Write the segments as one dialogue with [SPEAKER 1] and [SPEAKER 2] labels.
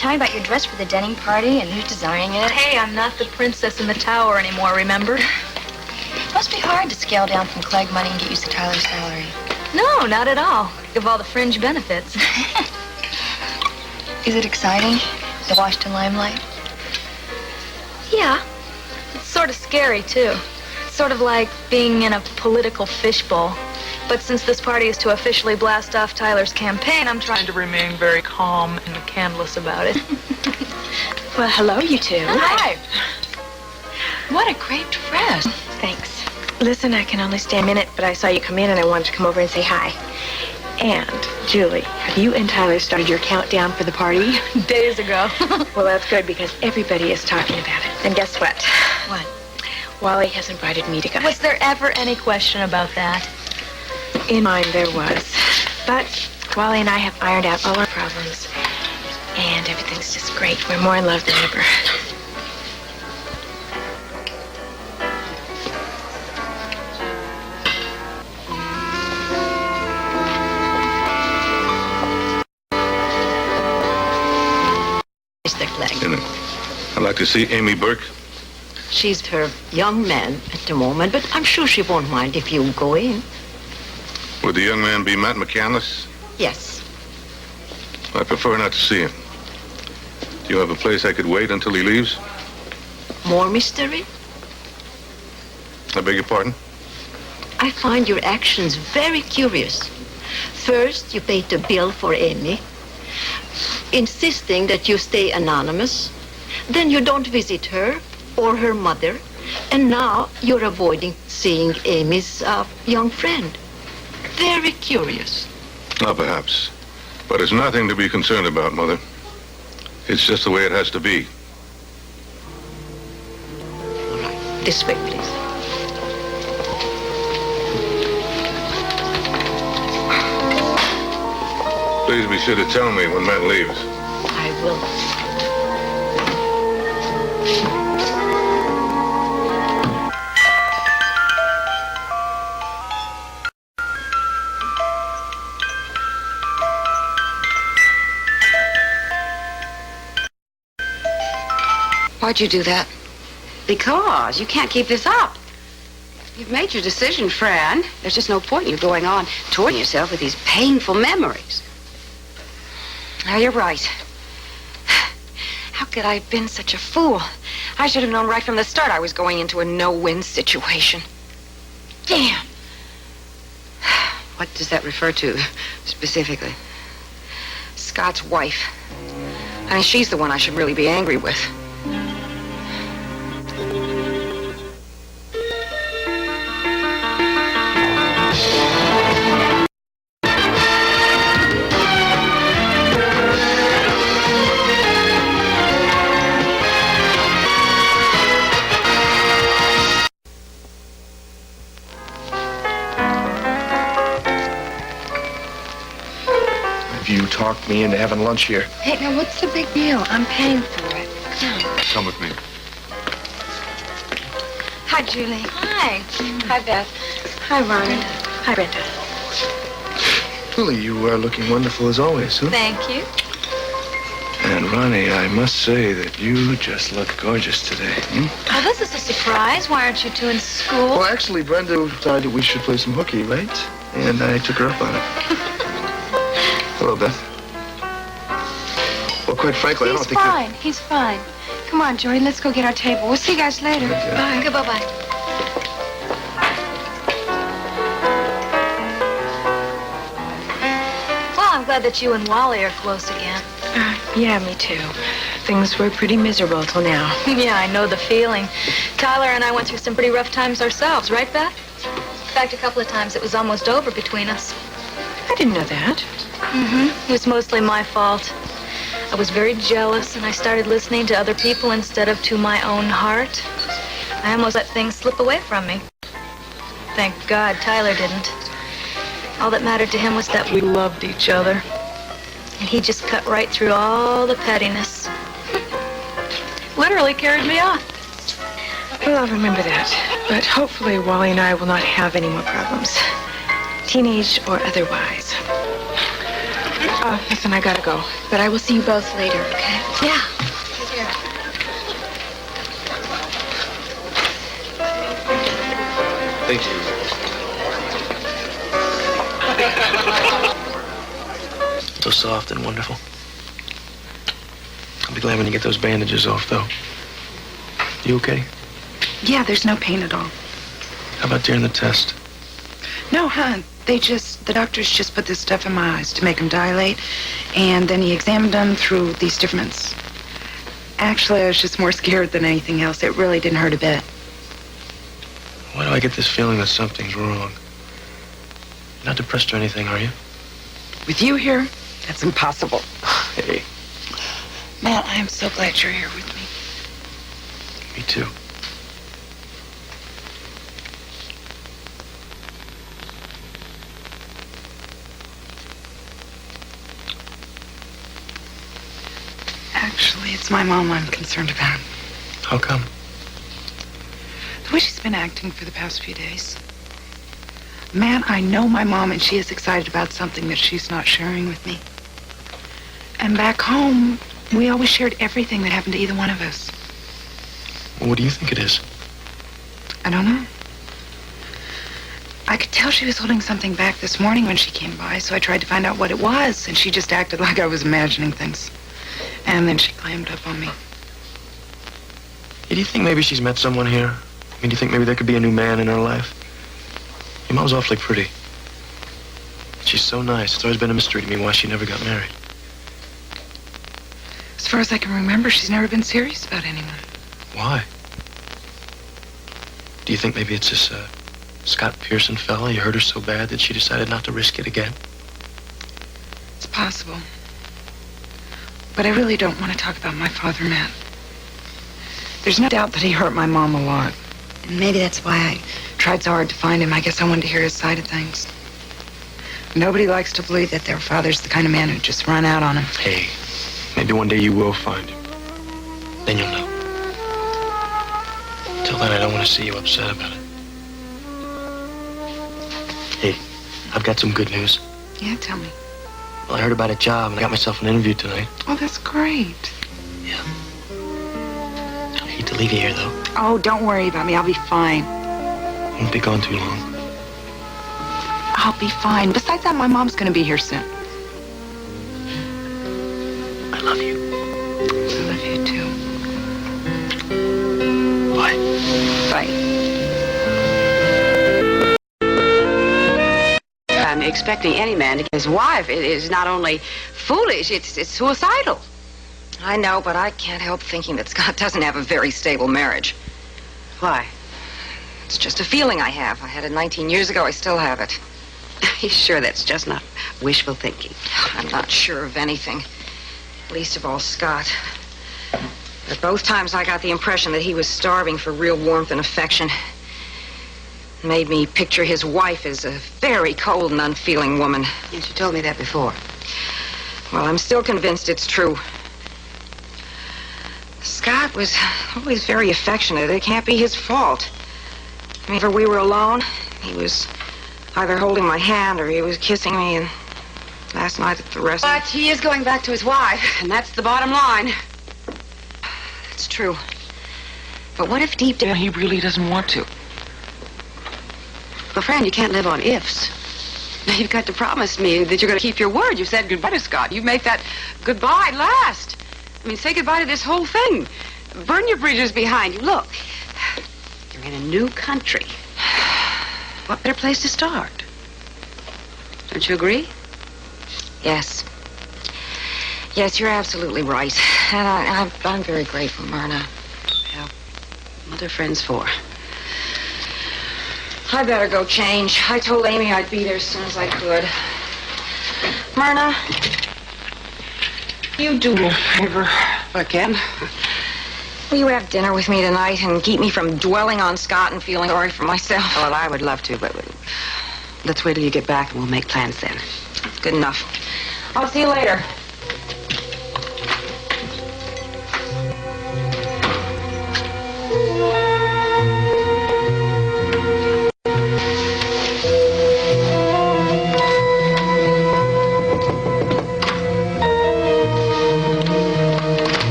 [SPEAKER 1] tell me about your dress for the Denning party and who's designing it?
[SPEAKER 2] Hey, I'm not the princess in the tower anymore, remember?
[SPEAKER 1] It must be hard to scale down from Clegg money and get used to Tyler's salary.
[SPEAKER 2] No, not at all. Give all the fringe benefits.
[SPEAKER 1] Is it exciting, the Washington limelight?
[SPEAKER 2] Yeah. It's sort of scary, too. Sort of like being in a political fishbowl. But since this party is to officially blast off Tyler's campaign, I'm trying to remain very calm and candleless about it.
[SPEAKER 1] Well, hello, you two.
[SPEAKER 2] Hi.
[SPEAKER 1] What a great dress.
[SPEAKER 3] Thanks. Listen, I can only stay a minute, but I saw you come in and I wanted to come over and say hi. And, Julie, have you and Tyler started your countdown for the party?
[SPEAKER 2] Days ago.
[SPEAKER 3] Well, that's good because everybody is talking about it. And guess what?
[SPEAKER 1] What?
[SPEAKER 3] Wally has invited me to go.
[SPEAKER 2] Was there ever any question about that?
[SPEAKER 3] In mine, there was. But Wally and I have ironed out all our problems. And everything's just great. We're more in love than ever.
[SPEAKER 4] I'd like to see Amy Burke.
[SPEAKER 5] She's her young man at the moment, but I'm sure she won't mind if you go in.
[SPEAKER 4] Would the young man be Matt McCandless?
[SPEAKER 5] Yes.
[SPEAKER 4] I prefer not to see him. Do you have a place I could wait until he leaves?
[SPEAKER 5] More mystery?
[SPEAKER 4] I beg your pardon?
[SPEAKER 5] I find your actions very curious. First, you paid the bill for Amy, insisting that you stay anonymous. Then you don't visit her or her mother. And now you're avoiding seeing Amy's young friend. Very curious.
[SPEAKER 4] Well, perhaps. But it's nothing to be concerned about, Mother. It's just the way it has to be.
[SPEAKER 5] All right. This way, please.
[SPEAKER 4] Please be sure to tell me when Matt leaves.
[SPEAKER 5] I will.
[SPEAKER 6] Why'd you do that?
[SPEAKER 7] Because you can't keep this up. You've made your decision, Fran. There's just no point in you going on torturing yourself with these painful memories.
[SPEAKER 6] Now, you're right. How could I have been such a fool? I should have known right from the start I was going into a no-win situation. Damn.
[SPEAKER 7] What does that refer to, specifically?
[SPEAKER 6] Scott's wife. I mean, she's the one I should really be angry with.
[SPEAKER 8] You talked me into having lunch here.
[SPEAKER 1] Hey, now what's the big deal? I'm paying for it.
[SPEAKER 4] Come with me.
[SPEAKER 1] Hi, Julie.
[SPEAKER 2] Hi.
[SPEAKER 1] Hi, Beth.
[SPEAKER 3] Hi, Ronnie. Hi, Brenda.
[SPEAKER 8] Julie, you are looking wonderful as always, huh?
[SPEAKER 2] Thank you.
[SPEAKER 8] And Ronnie, I must say that you just look gorgeous today.
[SPEAKER 2] Well, this is a surprise. Why aren't you two in school?
[SPEAKER 8] Well, actually, Brenda decided we should play some hooky, right? And I took her up on it. Hello, Beth. Well, quite frankly, I don't think
[SPEAKER 1] He's fine. Come on, Joey, let's go get our table. We'll see you guys later.
[SPEAKER 8] Okay.
[SPEAKER 1] Bye.
[SPEAKER 2] Goodbye. Bye. Well, I'm glad that you and Wally are close again.
[SPEAKER 3] Yeah, me too. Things were pretty miserable till now.
[SPEAKER 2] Yeah, I know the feeling. Tyler and I went through some pretty rough times ourselves, right, Beth? In fact, a couple of times it was almost over between us.
[SPEAKER 3] I didn't know that.
[SPEAKER 2] It was mostly my fault. I was very jealous, and I started listening to other people instead of to my own heart. I almost let things slip away from me. Thank God Tyler didn't. All that mattered to him was that we loved each other. And he just cut right through all the pettiness. Literally carried me off.
[SPEAKER 3] Well, I'll remember that. But hopefully Wally and I will not have any more problems. Teenage or otherwise. Listen, I gotta go. But I will see you both later, okay?
[SPEAKER 1] Yeah.
[SPEAKER 8] Thank you. So soft and wonderful. I'll be glad when you get those bandages off, though. You okay?
[SPEAKER 9] Yeah, there's no pain at all.
[SPEAKER 8] How about during the test?
[SPEAKER 9] No, hon. The doctors just put this stuff in my eyes to make them dilate, and then he examined them through these different. Actually, I was just more scared than anything else. It really didn't hurt a bit.
[SPEAKER 8] Why do I get this feeling that something's wrong? You're not depressed or anything, are you?
[SPEAKER 9] With you here, that's impossible.
[SPEAKER 8] Hey.
[SPEAKER 9] Matt, I am so glad you're here with me.
[SPEAKER 8] Me too.
[SPEAKER 9] Actually, it's my mom I'm concerned about.
[SPEAKER 8] How come?
[SPEAKER 9] The way she's been acting for the past few days. Man, I know my mom, and she is excited about something that she's not sharing with me. And back home, we always shared everything that happened to either one of us.
[SPEAKER 8] Well, what do you think it is?
[SPEAKER 9] I don't know. I could tell she was holding something back this morning when she came by, so I tried to find out what it was, and she just acted like I was imagining things. And then she clammed up on me.
[SPEAKER 8] Hey, do you think maybe she's met someone here? I mean, do you think maybe there could be a new man in her life? Your mom's awfully pretty. She's so nice. It's always been a mystery to me why she never got married.
[SPEAKER 9] As far as I can remember, she's never been serious about anyone.
[SPEAKER 8] Why? Do you think maybe it's this, Scott Pearson fella? You hurt her so bad that she decided not to risk it again?
[SPEAKER 9] It's possible. But I really don't want to talk about my father, Matt. There's no doubt that he hurt my mom a lot. And maybe that's why I tried so hard to find him. I guess I wanted to hear his side of things. Nobody likes to believe that their father's the kind of man who'd just run out on him.
[SPEAKER 8] Hey, maybe one day you will find him. Then you'll know. Till then, I don't want to see you upset about it. Hey, I've got some good news.
[SPEAKER 9] Yeah, tell me.
[SPEAKER 8] Well, I heard about a job, and I got myself an interview tonight.
[SPEAKER 9] Oh, that's great.
[SPEAKER 8] Yeah. I hate to leave you here, though.
[SPEAKER 9] Oh, don't worry about me. I'll be fine.
[SPEAKER 8] I won't be gone too long.
[SPEAKER 9] I'll be fine. Besides that, my mom's going to be here soon.
[SPEAKER 8] I love you.
[SPEAKER 9] I love you, too.
[SPEAKER 8] Bye.
[SPEAKER 9] Bye.
[SPEAKER 7] Expecting any man to get his wife is not only foolish, it's suicidal.
[SPEAKER 6] I know, but I can't help thinking that Scott doesn't have a very stable marriage.
[SPEAKER 7] Why?
[SPEAKER 6] It's just a feeling I have. I had it 19 years ago. I still have it.
[SPEAKER 7] He's sure that's just not wishful thinking.
[SPEAKER 6] I'm not sure of anything. Least of all Scott. But both times I got the impression that he was starving for real warmth and affection. Made me picture his wife as a very cold and unfeeling woman.
[SPEAKER 7] Yes, you told me that before.
[SPEAKER 6] Well, I'm still convinced it's true. Scott was always very affectionate. It can't be his fault. Whenever we were alone, he was either holding my hand or he was kissing me, and last night at the restaurant...
[SPEAKER 7] But he is going back to his wife, and that's the bottom line.
[SPEAKER 6] It's true. But what if deep down he really doesn't want to?
[SPEAKER 7] Well, Fran, you can't live on ifs. Now, you've got to promise me that you're going to keep your word. You said goodbye to Scott. You make that goodbye last. I mean, say goodbye to this whole thing. Burn your bridges behind you. Look, you're in a new country. What better place to start? Don't you agree?
[SPEAKER 6] Yes. Yes, you're absolutely right. And I'm very grateful, Myrna.
[SPEAKER 7] Well, what are friends for?
[SPEAKER 6] I better go change. I told Amy I'd be there as soon as I could. Myrna, you do me a favor.
[SPEAKER 7] If I can.
[SPEAKER 6] Will you have dinner with me tonight and keep me from dwelling on Scott and feeling sorry for myself?
[SPEAKER 7] Well, I would love to, but let's wait till you get back and we'll make plans then.
[SPEAKER 6] Good enough. I'll see you later.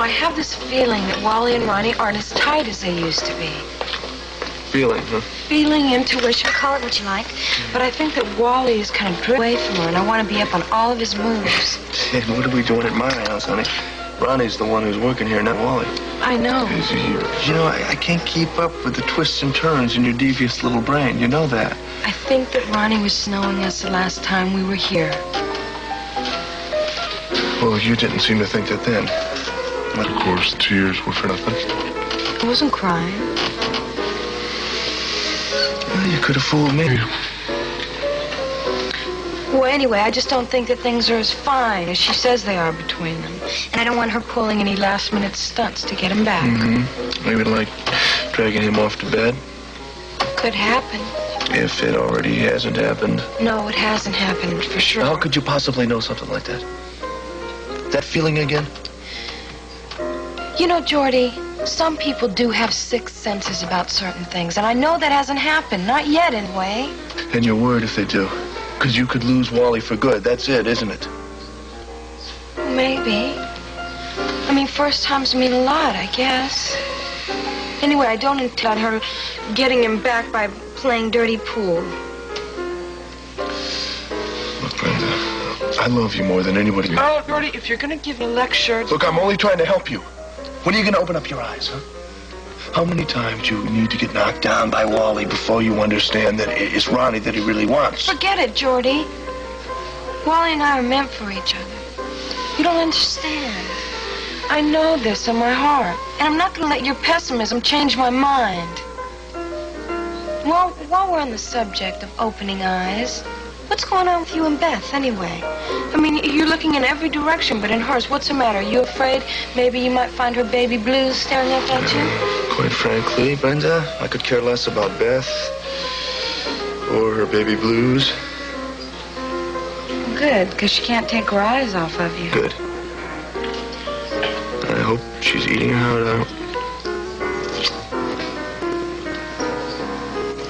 [SPEAKER 3] I have this feeling that Wally and Ronnie aren't as tight as they used to be.
[SPEAKER 8] Feeling, huh?
[SPEAKER 3] Feeling, intuition, call it what you like. But I think that Wally is kind of driven away from her, and I want to be up on all of his moves.
[SPEAKER 8] Hey, what are we doing at my house, honey? Ronnie's the one who's working here, not Wally.
[SPEAKER 3] I know.
[SPEAKER 8] You know, I can't keep up with the twists and turns in your devious little brain. You know that.
[SPEAKER 3] I think that Ronnie was snowing us the last time we were here.
[SPEAKER 8] Well, you didn't seem to think that then. But of course, tears were for nothing.
[SPEAKER 3] I wasn't crying.
[SPEAKER 8] Well, you could have fooled me.
[SPEAKER 3] Well, anyway, I just don't think that things are as fine as she says they are between them. And I don't want her pulling any last-minute stunts to get him back.
[SPEAKER 8] Mm-hmm. Maybe like dragging him off to bed.
[SPEAKER 3] Could happen.
[SPEAKER 8] If it already hasn't happened.
[SPEAKER 3] No, it hasn't happened, for sure.
[SPEAKER 8] How could you possibly know something like that? That feeling again?
[SPEAKER 3] You know, Jordy, some people do have sixth senses about certain things, and I know that hasn't happened. Not yet, anyway.
[SPEAKER 8] And you're worried if they do. Because you could lose Wally for good. That's it, isn't it?
[SPEAKER 3] Maybe. I mean, first times mean a lot, I guess. Anyway, I don't intend her getting him back by playing dirty pool.
[SPEAKER 8] Look, Brenda, I love you more than anybody.
[SPEAKER 3] Oh, Jordy, if you're going to give me a lecture...
[SPEAKER 8] Look, I'm only trying to help you. When are you going to open up your eyes, huh? How many times do you need to get knocked down by Wally before you understand that it's Ronnie that he really wants?
[SPEAKER 3] Forget it, Jordy. Wally and I are meant for each other. You don't understand. I know this in my heart, and I'm not going to let your pessimism change my mind. Well, while we're on the subject of opening eyes, what's going on with you and Beth, anyway? I mean, you're looking in every direction, but in hers, what's the matter? Are you afraid maybe you might find her baby blues staring up at you?
[SPEAKER 8] Quite frankly, Brenda, I could care less about Beth or her baby blues.
[SPEAKER 3] Good, because she can't take her eyes off of you.
[SPEAKER 8] Good. I hope she's eating her heart out.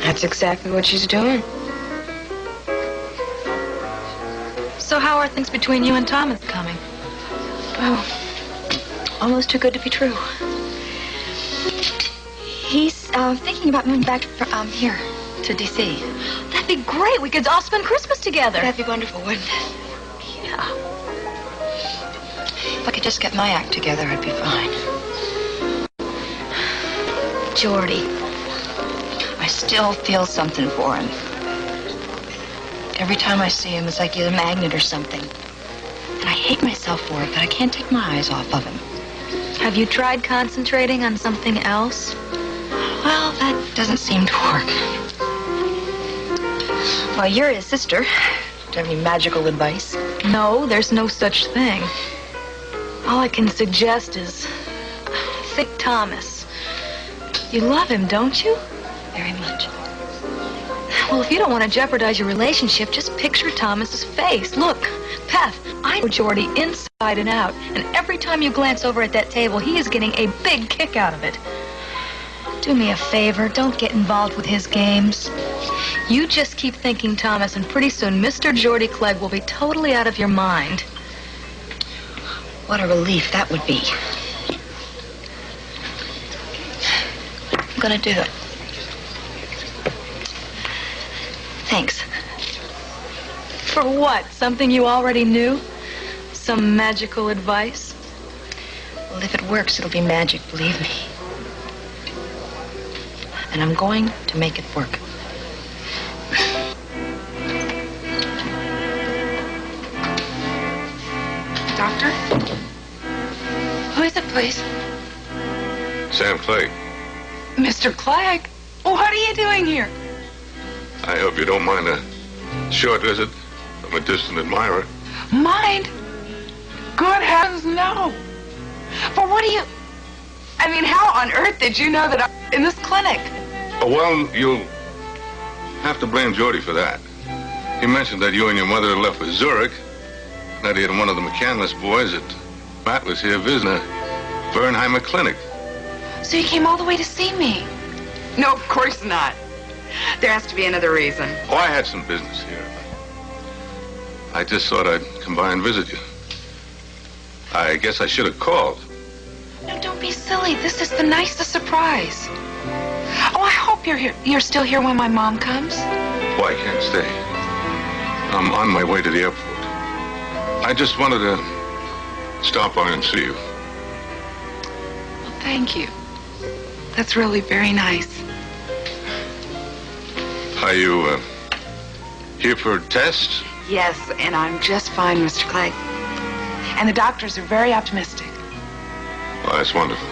[SPEAKER 3] That's exactly what she's doing.
[SPEAKER 2] So how are things between you and Thomas coming?
[SPEAKER 1] Oh, almost too good to be true. He's thinking about moving back here to D.C.
[SPEAKER 2] That'd be great. We could all spend Christmas together.
[SPEAKER 1] That'd be wonderful, wouldn't it?
[SPEAKER 2] Yeah.
[SPEAKER 1] If I could just get my act together, I'd be fine.
[SPEAKER 2] Jordy.
[SPEAKER 1] I still feel something for him. Every time I see him, it's like he's a magnet or something. And I hate myself for it, but I can't take my eyes off of him.
[SPEAKER 2] Have you tried concentrating on something else?
[SPEAKER 1] Well, that doesn't seem to work. Well, you're his sister. Do you have any magical advice?
[SPEAKER 2] No, there's no such thing. All I can suggest is think Thomas. You love him, don't you?
[SPEAKER 1] Very much.
[SPEAKER 2] Well, if you don't want to jeopardize your relationship, just picture Thomas's face. Look, Beth, I know Jordy inside and out, and every time you glance over at that table, he is getting a big kick out of it. Do me a favor, don't get involved with his games. You just keep thinking Thomas, and pretty soon Mr. Jordy Clegg will be totally out of your mind.
[SPEAKER 1] What a relief that would be. I'm gonna do it. Thanks.
[SPEAKER 2] For what? Something you already knew? Some magical advice?
[SPEAKER 1] Well, if it works, it'll be magic, believe me. And I'm going to make it work.
[SPEAKER 9] Doctor? Who is it, please?
[SPEAKER 4] Sam Clegg.
[SPEAKER 9] Mr. Clegg? What are you doing here?
[SPEAKER 4] I hope you don't mind a short visit from a distant admirer.
[SPEAKER 9] Mind? Good heavens, no. But what do you... I mean, how on earth did you know that I'm in this clinic?
[SPEAKER 4] Oh, well, you'll have to blame Jordy for that. He mentioned that you and your mother left for Zurich, that he had one of the McCandless boys that Matt was here visiting a Bernheimer clinic.
[SPEAKER 9] So you came all the way to see me? No, of course not. There has to be another reason.
[SPEAKER 4] Oh, I had some business here. I just thought I'd come by and visit you. I guess I should have called.
[SPEAKER 9] Don't be silly. This is the nicest surprise. Oh, I hope you're still here when my mom comes.
[SPEAKER 4] Well, I can't stay. I'm on my way to the airport. I just wanted to stop by and see you.
[SPEAKER 9] Well, thank you. That's really very nice.
[SPEAKER 4] Are you here for tests?
[SPEAKER 9] Yes, and I'm just fine, Mr. Clegg. And the doctors are very optimistic.
[SPEAKER 4] Oh, that's wonderful.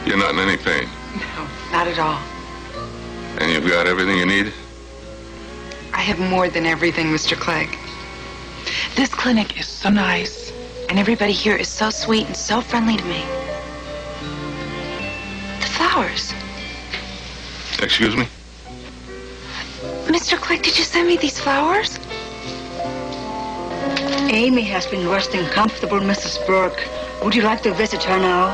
[SPEAKER 4] You're not in any pain.
[SPEAKER 9] No, not at all.
[SPEAKER 4] And you've got everything you need?
[SPEAKER 9] I have more than everything, Mr. Clegg. This clinic is so nice, and everybody here is so sweet and so friendly to me. The flowers.
[SPEAKER 4] Excuse me?
[SPEAKER 9] Mr. Clegg, did you send me these flowers?
[SPEAKER 5] Amy has been resting comfortable, Mrs. Burke. Would you like to visit her now?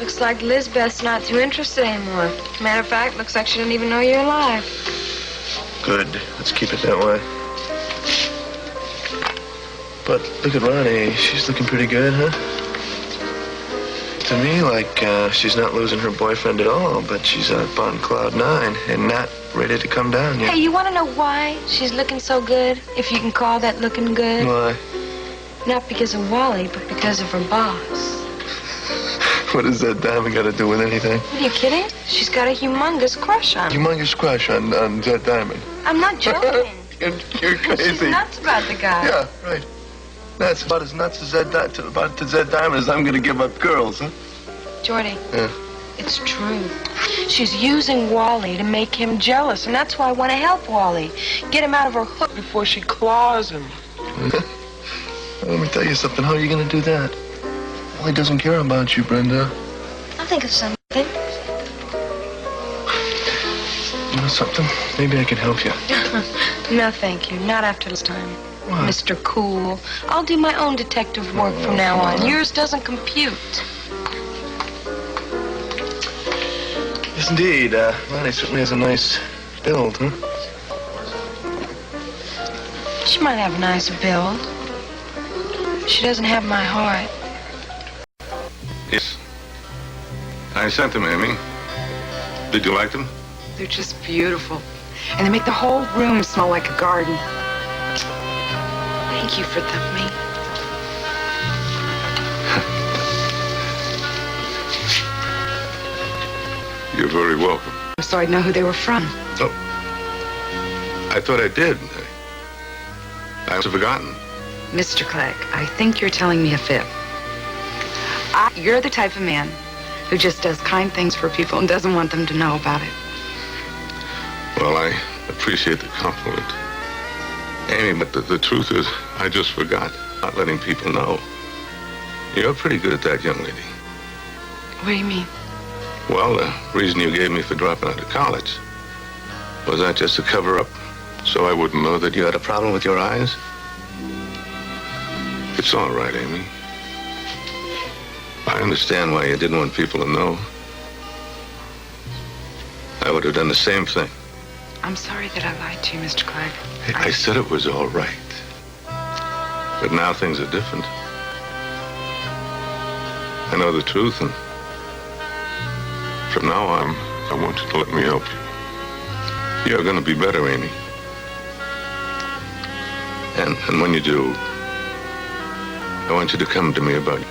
[SPEAKER 3] Looks like Lizbeth's not too interested anymore. Matter of fact, looks like she didn't even know you're alive.
[SPEAKER 8] Good. Let's keep it that way. But look at Ronnie. She's looking pretty good, huh? To me, like, she's not losing her boyfriend at all, but she's up on cloud 9 and not ready to come down yet.
[SPEAKER 3] Hey, you want to know why she's looking so good? If you can call that looking good?
[SPEAKER 8] Why?
[SPEAKER 3] Not because of Wally, but because of her boss.
[SPEAKER 8] What does that diamond got to do with anything?
[SPEAKER 3] Are you kidding? She's got a humongous crush on him.
[SPEAKER 8] Humongous crush on that diamond.
[SPEAKER 3] I'm not joking.
[SPEAKER 8] You're crazy.
[SPEAKER 3] She's nuts about the guy.
[SPEAKER 8] Yeah, right. That's about as nuts as about to Zed Diamond as I'm going to give up girls, huh?
[SPEAKER 3] Jordy,
[SPEAKER 8] Yeah.
[SPEAKER 3] it's true. She's using Wally to make him jealous, and that's why I want to help Wally. Get him out of her hook before she claws him.
[SPEAKER 8] Let me tell you something. How are you going to do that? Wally doesn't care about you, Brenda.
[SPEAKER 3] I'll think of something.
[SPEAKER 8] You know something? Maybe I can help you.
[SPEAKER 3] No, thank you. Not after this time.
[SPEAKER 8] What?
[SPEAKER 3] Mr. Cool. I'll do my own detective work from now on. Yours doesn't compute.
[SPEAKER 8] Yes, indeed. Ronnie certainly has a nice build, huh?
[SPEAKER 3] She might have a nice build. She doesn't have my heart.
[SPEAKER 4] Yes. I sent them, Amy. Did you like them?
[SPEAKER 9] They're just beautiful. And they make the whole room smell like a garden. Thank you for me.
[SPEAKER 4] You're very welcome.
[SPEAKER 9] So I'd know who they were from.
[SPEAKER 4] Oh. I thought I did. I must have forgotten.
[SPEAKER 9] Mr. Clegg, I think you're telling me a fib. You're the type of man who just does kind things for people and doesn't want them to know about it.
[SPEAKER 4] Well, I appreciate the compliment. Amy, but the truth is, I just forgot not letting people know. You're pretty good at that, young lady.
[SPEAKER 9] What do you mean?
[SPEAKER 4] Well, the reason you gave me for dropping out of college was that just to cover up so I wouldn't know that you had a problem with your eyes? It's all right, Amy. I understand why you didn't want people to know. I would have done the same thing.
[SPEAKER 9] I'm sorry that I lied to you, Mr. Clegg.
[SPEAKER 4] I said it was all right. But now things are different. I know the truth, and from now on, I want you to let me help you. You're going to be better, Amy. And when you do, I want you to come to me about it.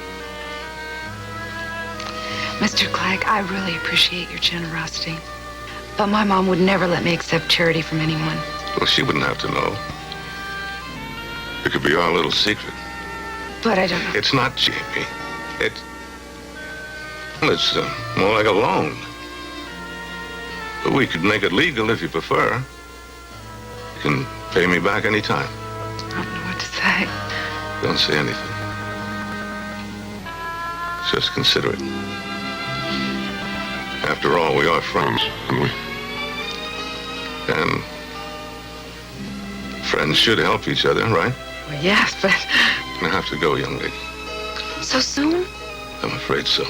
[SPEAKER 9] Mr. Clegg, I really appreciate your generosity. But my mom would never let me accept charity from anyone.
[SPEAKER 4] Well, she wouldn't have to know. It could be our little secret.
[SPEAKER 9] But I don't know.
[SPEAKER 4] It's not, Jamie. It's more like a loan. But we could make it legal if you prefer. You can pay me back any time.
[SPEAKER 9] I don't know what to say.
[SPEAKER 4] Don't say anything. Just consider it. After all, we are friends, aren't we? And friends should help each other, right?
[SPEAKER 9] Well, yes, but...
[SPEAKER 4] I have to go, young lady.
[SPEAKER 9] So soon?
[SPEAKER 4] I'm afraid so.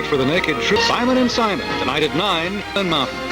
[SPEAKER 10] for the Naked Truth. Simon and Simon, tonight at 9 on Mountain.